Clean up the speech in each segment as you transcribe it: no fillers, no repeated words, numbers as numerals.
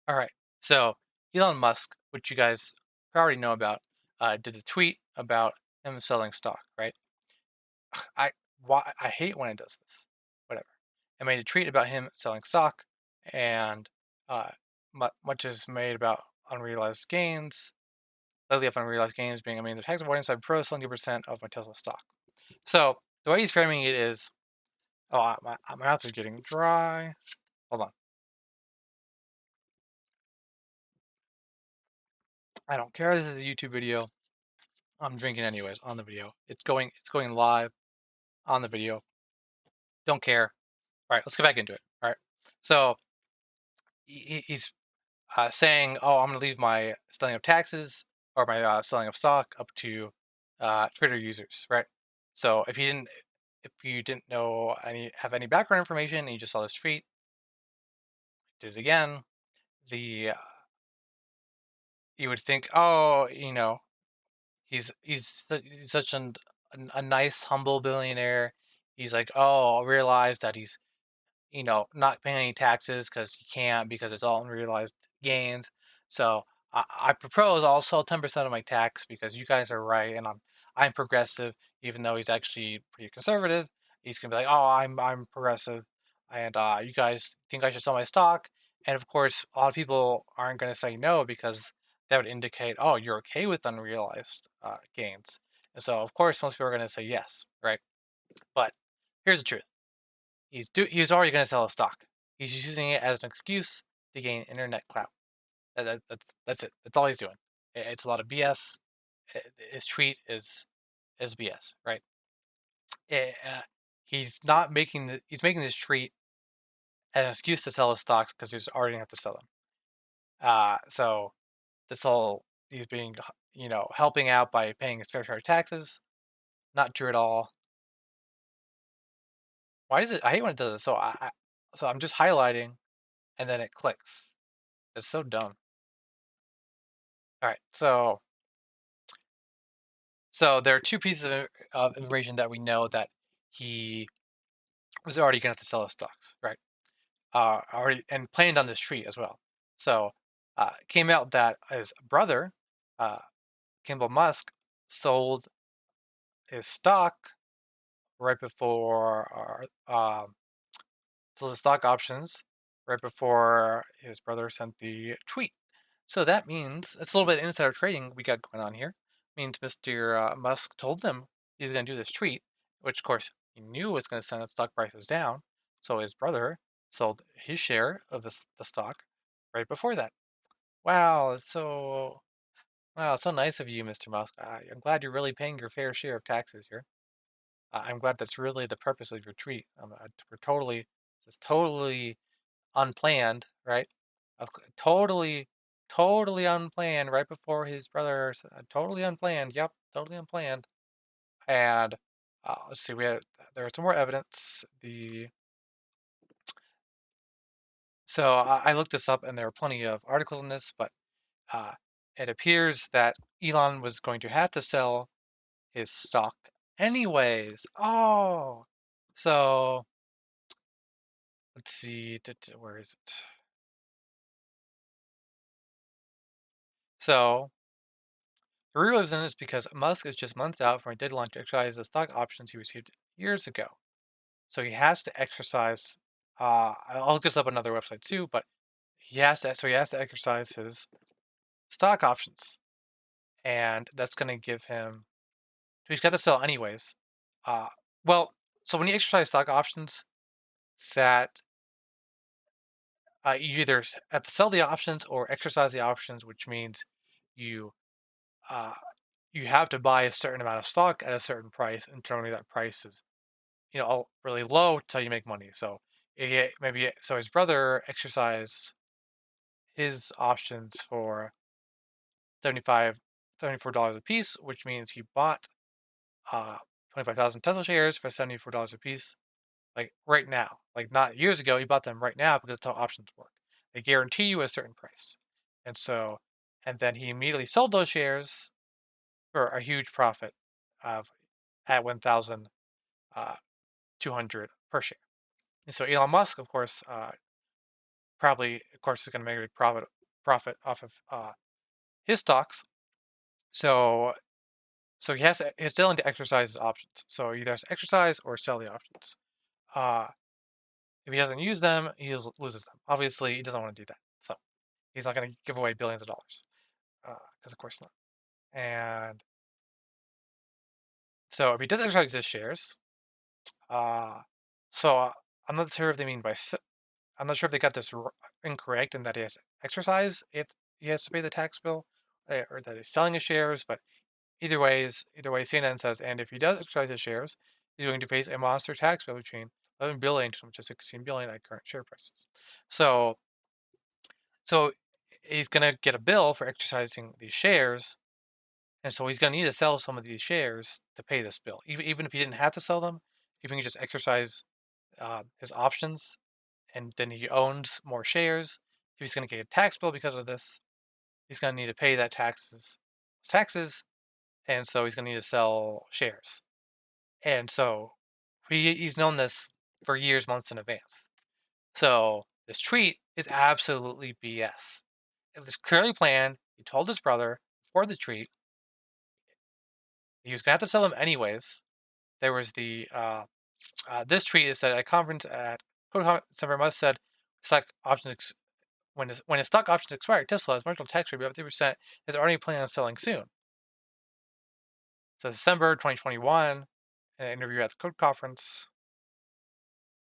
All right. So Elon Musk, which you guys already know about, did a tweet about him selling stock. Right. I I hate when it does this. Whatever. I made a tweet about him selling stock, and uh, much is made about unrealized gains. Lately, of unrealized gains being a means of tax avoidance, I pro 70% of my Tesla stock. So the way he's framing it is, oh, my mouth is getting dry. Hold on. I don't care. This is a YouTube video. I'm drinking anyways on the video. It's going live on the video. Don't care. All right, let's get back into it. All right. So he's saying, "Oh, I'm going to leave my selling of taxes or my selling of stock up to Twitter users." Right. So if you didn't know have any background information and you just saw this tweet, did it again. The You would think, oh, he's such a nice humble billionaire. He's like, oh, I realize that he's not paying any taxes because you can't because it's all unrealized gains. So I propose I'll sell 10% of my tax because you guys are right and I'm progressive, even though he's actually pretty conservative. He's gonna be like, oh, I'm progressive, and you guys think I should sell my stock. And of course, a lot of people aren't gonna say no because that would indicate, oh, you're okay with unrealized gains. And so, of course, most people are gonna say yes, right? But here's the truth. He's already gonna sell a stock. He's just using it as an excuse to gain internet clout. That's it. That's all he's doing. It's a lot of BS. His tweet is BS, right? He's not making he's making this tweet as an excuse to sell his stocks because he's already gonna have to sell them. So this whole he's being helping out by paying his fair share of taxes. Not true at all. Why does it? I hate when it does it. So I'm just highlighting and then it clicks. It's so dumb. All right, so there are two pieces of information that we know that he was already going to have to sell his stocks, right? Already and planned on this tree as well. So it came out that his brother, uh, Kimball Musk, sold his stock right before, sold his stock options right before his brother sent the tweet. So that means it's a little bit of insider trading we got going on here. Means Mr. Musk told them he's going to do this tweet, which of course he knew was going to send the stock prices down. So his brother sold his share of the stock right before that. Wow, it's so nice of you, Mr. Musk. I'm glad you're really paying your fair share of taxes here. I'm glad that's really the purpose of your tweet. It's totally unplanned, right? Totally, totally unplanned. Right before his brother, totally unplanned. Yep, totally unplanned. And let's see, there's some more evidence. So I looked this up, and there are plenty of articles on this, but uh, it appears that Elon was going to have to sell his stock anyways. Oh, so let's see, where is it? So the real reason is because Musk is just months out from a deadline to exercise the stock options he received years ago. So he has to exercise. I'll look this up on another website too, but he has to exercise his stock options, and that's going to give him. He's got to sell anyways. Uh, well, so when you exercise stock options, that you either have to sell the options or exercise the options, which means you uh, you have to buy a certain amount of stock at a certain price, and generally that price is really low till you make money. So so his brother exercised his options for 75 $74 a piece, which means he bought 25,000 Tesla shares for $74 a piece, like right now. Like not years ago, he bought them right now because that's how options work. They guarantee you a certain price. And so, and then he immediately sold those shares for a huge profit of at 1,200 per share. And so Elon Musk, of course, probably, of course, is going to make a big profit profit off of his stocks. So he's willing to exercise his options. So he either has to exercise or sell the options. Uh, if he doesn't use them, he loses them. Obviously, he doesn't want to do that. So he's not going to give away billions of dollars because, of course, not. And so if he does exercise his shares, uh, so I'm not sure if they mean by I'm not sure if they got this incorrect and that he has to exercise if he has to pay the tax bill, or that he's selling his shares. But either way, CNN says, and if he does exercise his shares, he's going to face a monster tax bill between 11 billion to 16 billion at current share prices. So, so he's going to get a bill for exercising these shares, and so he's going to need to sell some of these shares to pay this bill. Even if he didn't have to sell them, if he can just exercise his options, and then he owns more shares, if he's going to get a tax bill because of this, he's going to need to pay that taxes, and so he's going to need to sell shares. And so he's known this for years, months in advance. So this tweet is absolutely BS. It was clearly planned. He told his brother before the tweet he was going to have to sell them anyways. There was this tweet is that at a conference at Senator Musk said stock options when his stock options expire, Tesla's marginal tax rate of 3% is already planning on selling soon. So December 2021, an interview at the Code Conference.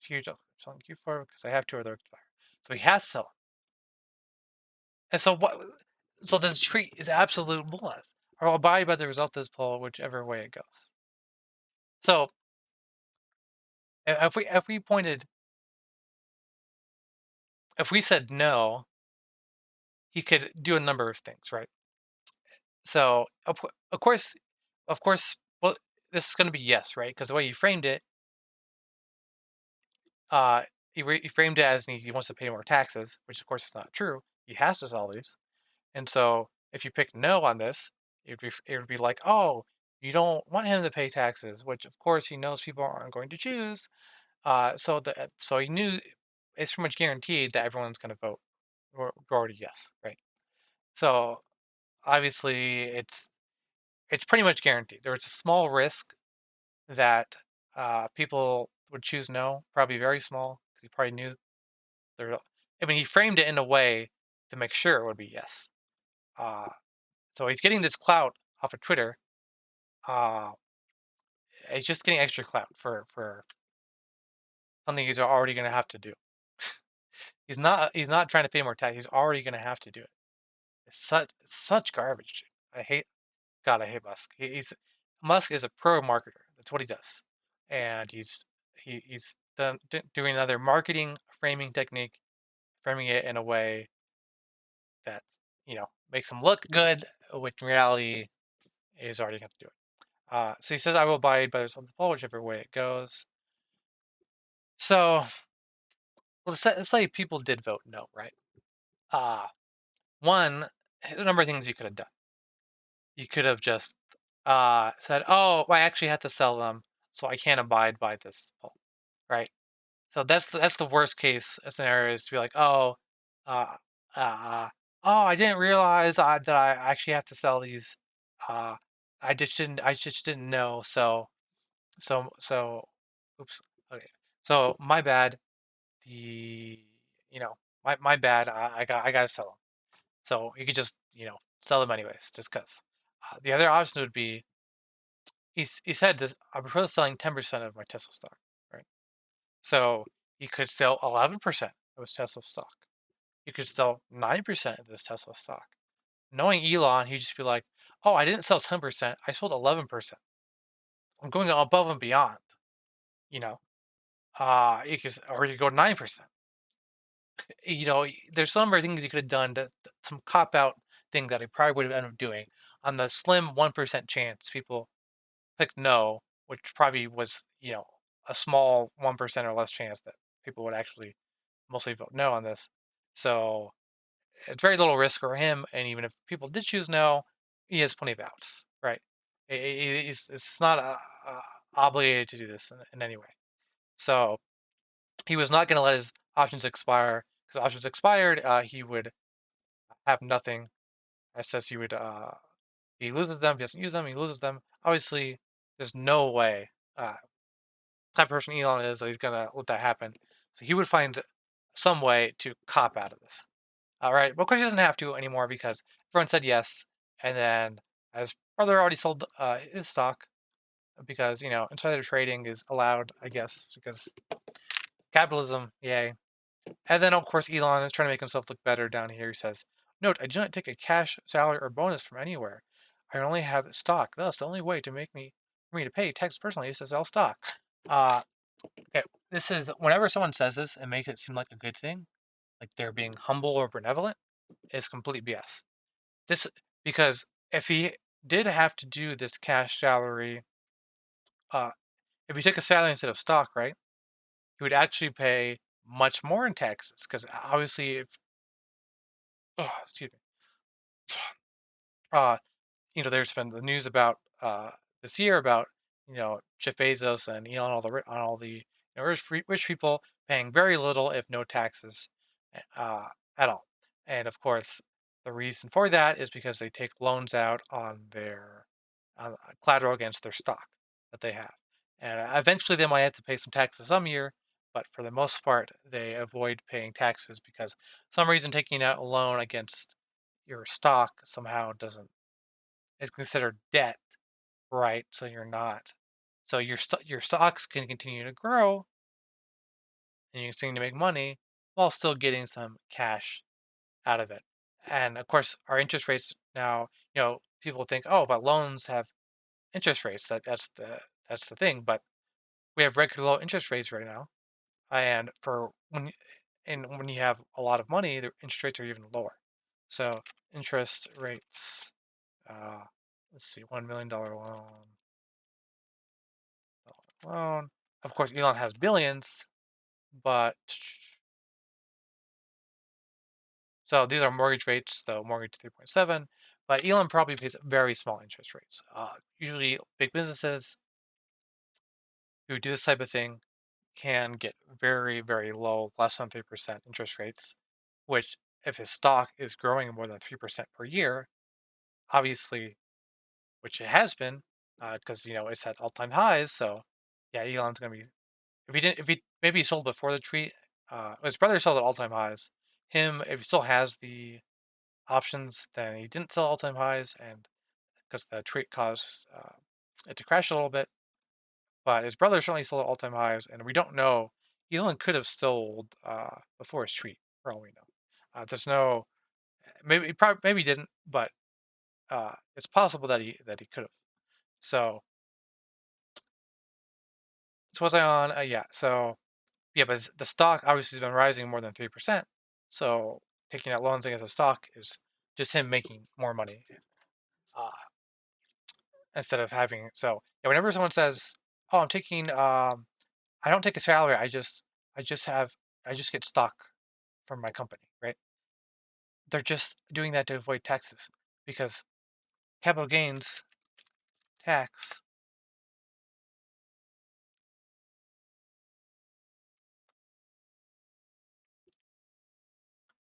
Huge selling Q4 because I have two other expire. So he has to sell them. And so what? So this tweet is absolute bullshit. I'll abide by the result of this poll, whichever way it goes. So if we said no, he could do a number of things, right? So of course, well, this is going to be yes, right? Because the way he framed it, he framed it as he wants to pay more taxes, which of course is not true. He has to sell these, and so if you pick no on this, it would be like, oh, you don't want him to pay taxes, which of course he knows people aren't going to choose. So he knew it's pretty much guaranteed that everyone's going to vote majority yes, right? So obviously it's pretty much guaranteed. There was a small risk that people would choose no, probably very small, because he probably knew there. I mean, he framed it in a way to make sure it would be yes. Uh, so he's getting this clout off of Twitter. Uh, he's just getting extra clout for something he's already going to have to do. He's not trying to pay more tax. He's already going to have to do it. It's such garbage. I hate Musk. Musk is a pro marketer. That's what he does, and he's doing another marketing framing technique, framing it in a way that makes him look good, which in reality is already going to do it. So he says, "I will abide by the result of the poll, whichever way it goes." So let's say people did vote no, right? Uh, One, there's a number of things you could have done. You could have just said, "Oh, well, I actually have to sell them, so I can't abide by this poll," right? So that's the worst case scenario is to be like, "Oh, uh, uh, oh, I didn't realize that I actually have to sell these. Uh, I just didn't know. So, oops. Okay. So my bad. The you know my bad. I gotta sell them. So you could just sell them anyways, just cause. The other option would be he said this. I prefer selling 10% of my Tesla stock, right? So you could sell 11% of his Tesla stock. You could sell 9% of this Tesla stock. Knowing Elon, he'd just be like, "Oh, I didn't sell 10%. I sold 11%. I'm going above and beyond." You know, or you could go 9%. There's some other things you could have done some cop out thing that I probably would have ended up doing on the slim 1% chance people click no, which probably was a small 1% or less chance that people would actually mostly vote no on this. So it's very little risk for him, and even if people did choose no, he has plenty of outs, right? It's not obligated to do this in any way. So he was not going to let his options expire because options expired. He would have nothing. It says he loses them, he doesn't use them, he loses them. Obviously, there's no way type of person Elon is that he's gonna let that happen. So he would find some way to cop out of this. All right, but of course he doesn't have to anymore because everyone said yes, and then his brother already sold his stock because insider trading is allowed, I guess, because capitalism, yay. And then of course Elon is trying to make himself look better down here. He says, "Note: I do not take a cash salary or bonus from anywhere. I only have stock. Thus, the only way to make me for me to pay tax personally is to sell stock." Uh, Okay, this is whenever someone says this and makes it seem like a good thing, like they're being humble or benevolent, is complete BS. This because if he did have to do this cash salary, uh, if he took a salary instead of stock, right, he would actually pay much more in taxes. Because obviously, if excuse me, uh, there's been the news about this year about Jeff Bezos and Elon, all the rich people paying very little, if no taxes, uh, at all. And of course, the reason for that is because they take loans out on their collateral against their stock that they have, and eventually they might have to pay some taxes some year. But for the most part, they avoid paying taxes because some reason taking out a loan against your stock somehow doesn't is considered debt, right? So you're not. So your stocks can continue to grow and you continue to make money while still getting some cash out of it. And of course, our interest rates now, people think, oh, but loans have interest rates. That's the thing. But we have regular low interest rates right now. And when you have a lot of money, the interest rates are even lower. So interest rates, uh, let's see, $1 million loan. Of course, Elon has billions, but so these are mortgage rates, though mortgage 3.7. But Elon probably pays very small interest rates. Usually, big businesses who do this type of thing can get very, very low, less than 3% interest rates, which, if his stock is growing more than 3% per year, obviously, which it has been, because it's at all-time highs. So, yeah, Elon's gonna be if he maybe he sold before the tweet. His brother sold at all-time highs. Him, if he still has the options, then he didn't sell all-time highs, and because the tweet caused it to crash a little bit. But his brother certainly sold at all-time highs, and we don't know. Elon could have sold before his tweet, for all we know. There's no maybe maybe he didn't, but it's possible that he could have. So was I on? Yeah. So yeah, but the stock obviously has been rising more than 3%. So taking out loans against the stock is just him making more money uh, instead of having. So yeah, whenever someone says, "Oh, I don't take a salary. I just have, I just get stock from my company," right? They're just doing that to avoid taxes because capital gains tax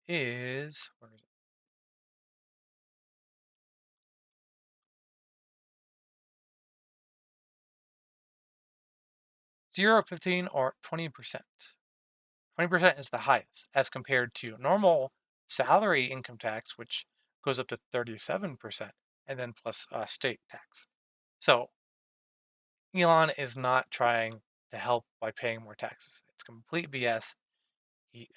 is where is it? 0, 15, or 20%. 20% is the highest as compared to normal salary income tax, which goes up to 37%, and then plus state tax. So Elon is not trying to help by paying more taxes. It's complete BS.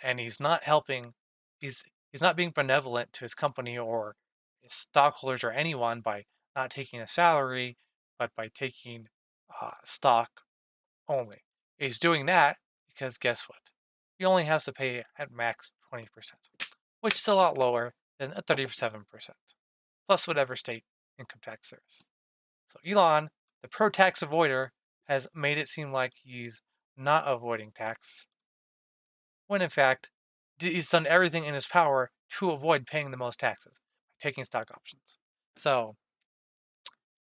And he's not helping. He's he's not being benevolent to his company or his stockholders or anyone by not taking a salary, but by taking stock only. He's doing that because guess what? He only has to pay at max 20%, which is a lot lower than a 37%, plus whatever state income tax there is. So Elon, the pro tax avoider, has made it seem like he's not avoiding tax, when in fact, he's done everything in his power to avoid paying the most taxes by taking stock options. So,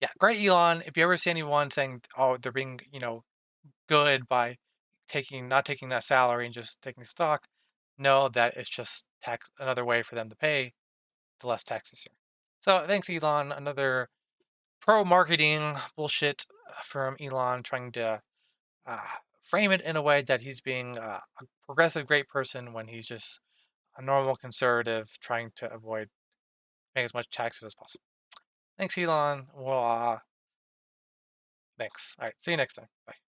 yeah, great Elon. If you ever see anyone saying, oh, they're being, good by not taking that salary and just taking stock, know that it's just tax another way for them to pay the less taxes here. So thanks, Elon. Another pro marketing bullshit from Elon trying to uh, frame it in a way that he's being a progressive great person when he's just a normal conservative trying to avoid paying as much taxes as possible. Thanks, Elon. Well, thanks. All right. See you next time. Bye.